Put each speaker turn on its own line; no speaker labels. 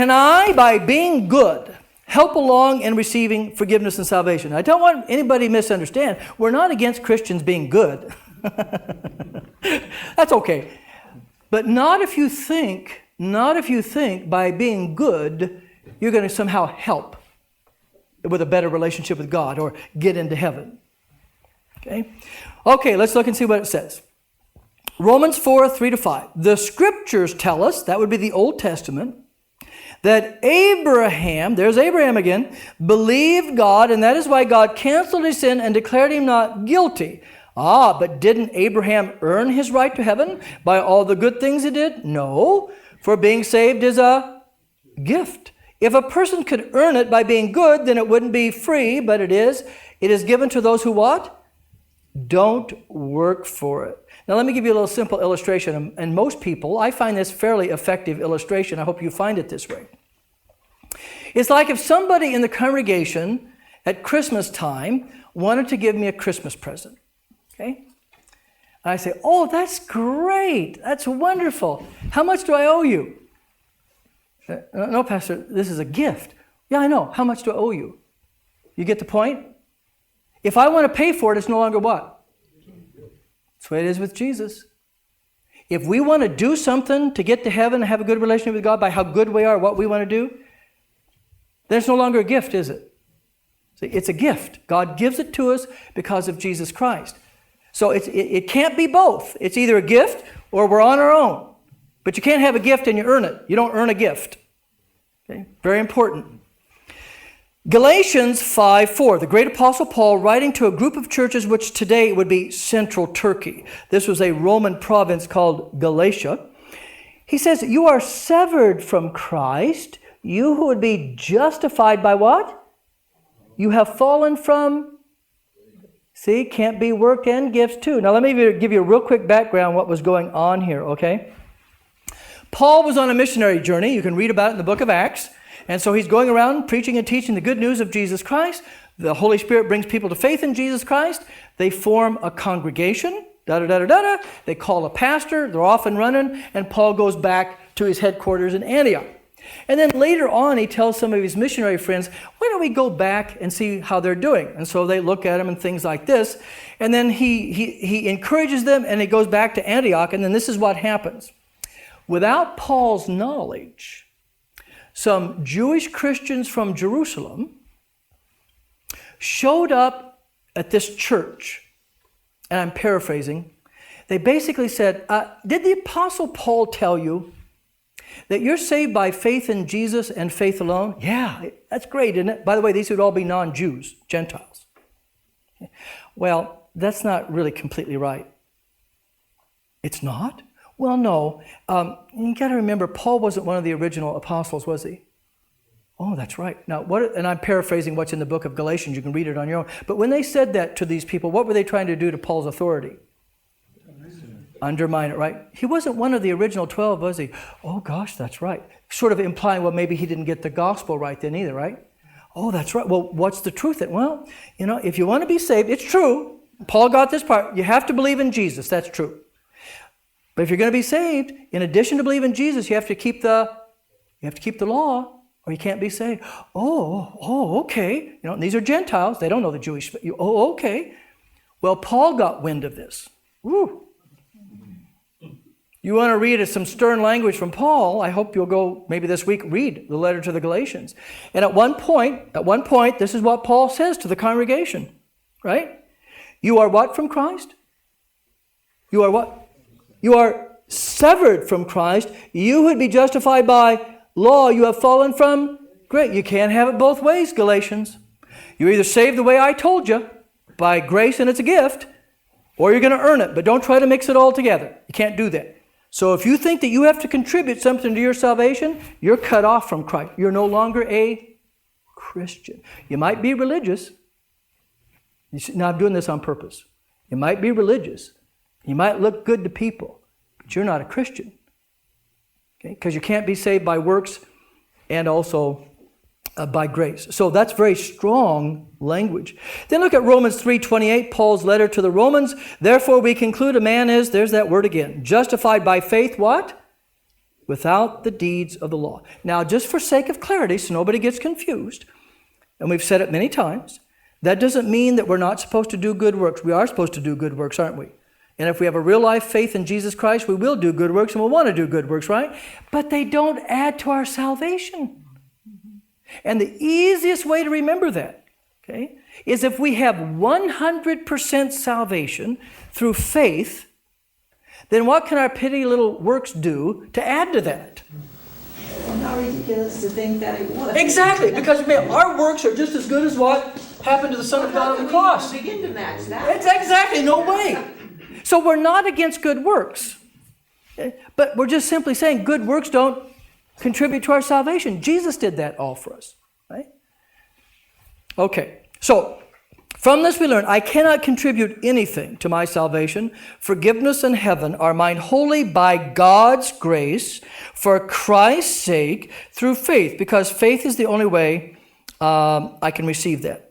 can I, by being good, help along in receiving forgiveness and salvation? I don't want anybody to misunderstand. We're not against Christians being good. That's okay. But not if you think by being good, you're going to somehow help with a better relationship with God or get into heaven. Okay, let's look and see what it says. Romans 4, 3-5. The Scriptures tell us, that would be the Old Testament, that Abraham, there's Abraham again, believed God, and that is why God canceled his sin and declared him not guilty. But didn't Abraham earn his right to heaven by all the good things he did? No, for being saved is a gift. If a person could earn it by being good, then it wouldn't be free, but it is. It is given to those who what? Don't work for it. Now let me give you a little simple illustration. And most people, I find this fairly effective illustration. I hope you find it this way. It's like if somebody in the congregation at Christmas time wanted to give me a Christmas present. Okay? And I say, oh, that's great. That's wonderful. How much do I owe you? No, Pastor, this is a gift. Yeah, I know. How much do I owe you? You get the point? If I want to pay for it, it's no longer what? That's the way it is with Jesus. If we want to do something to get to heaven and have a good relationship with God by how good we are, what we want to do, then it's no longer a gift, is it? See, it's a gift. God gives it to us because of Jesus Christ. So it can't be both. It's either a gift or we're on our own. But you can't have a gift and you earn it. You don't earn a gift. Okay? Very important. Galatians 5:4, the great apostle Paul writing to a group of churches which today would be central Turkey. This was a Roman province called Galatia. He says, you are severed from Christ, you who would be justified by what? You have fallen from, see, can't be worked and gifts too. Now let me give you a real quick background what was going on here, okay? Paul was on a missionary journey. You can read about it in the book of Acts. And so he's going around preaching and teaching the good news of Jesus Christ. The Holy Spirit brings people to faith in Jesus Christ. They form a congregation. They call a pastor. They're off and running. And Paul goes back to his headquarters in Antioch. And then later on, he tells some of his missionary friends, why don't we go back and see how they're doing? And so they look at him and things like this. And then he encourages them and he goes back to Antioch. And then this is what happens. Without Paul's knowledge, some Jewish Christians from Jerusalem showed up at this church. And I'm paraphrasing. They basically said, did the Apostle Paul tell you that you're saved by faith in Jesus and faith alone? Yeah, that's great, isn't it? By the way, these would all be non-Jews, Gentiles. Well, that's not really completely right. It's not? Well, no. You got to remember, Paul wasn't one of the original apostles, was he? Oh, that's right. Now, and I'm paraphrasing what's in the book of Galatians. You can read it on your own. But when they said that to these people, what were they trying to do to Paul's authority? Undermine it, right? He wasn't one of the original 12, was he? Oh, gosh, that's right. Sort of implying, well, maybe he didn't get the gospel right then either, right? Oh, that's right. Well, what's the truth? Well, if you want to be saved, it's true. Paul got this part. You have to believe in Jesus. That's true. But if you're going to be saved, in addition to believe in Jesus, you have to keep the law, or you can't be saved. Oh, okay. These are Gentiles. They don't know the Jewish. Oh, okay. Well, Paul got wind of this. Woo. You want to read some stern language from Paul, I hope you'll go maybe this week read the letter to the Galatians. And at one point, this is what Paul says to the congregation, right? You are what from Christ? You are what? You are severed from Christ. You would be justified by law. You have fallen from grace. You can't have it both ways, Galatians. You're either saved the way I told you, by grace and it's a gift, or you're going to earn it. But don't try to mix it all together. You can't do that. So if you think that you have to contribute something to your salvation, you're cut off from Christ. You're no longer a Christian. You might be religious. Now I'm doing this on purpose. You might be religious. You might look good to people, but you're not a Christian. Okay? Because you can't be saved by works and also by grace. So that's very strong language. Then look at Romans 3:28, Paul's letter to the Romans. Therefore we conclude a man is, there's that word again, justified by faith, what? without the deeds of the law. Now, just for sake of clarity, so nobody gets confused, and we've said it many times, that doesn't mean that we're not supposed to do good works. We are supposed to do good works, aren't we? And if we have a real life faith in Jesus Christ, we will do good works and we'll want to do good works, right? But they don't add to our salvation. And the easiest way to remember that, okay, is if we have 100% salvation through faith, then what can our petty little works do to add to that?
And how ridiculous to think that it was.
Exactly, because our works are just as good as what happened to the Son of God on the cross.
Begin to match that.
It's exactly, no way. So we're not against good works, okay? But we're just simply saying good works don't contribute to our salvation. Jesus did that all for us, right? Okay, so from this we learn, I cannot contribute anything to my salvation. Forgiveness and heaven are mine wholly by God's grace, for Christ's sake, through faith, because faith is the only way I can receive that.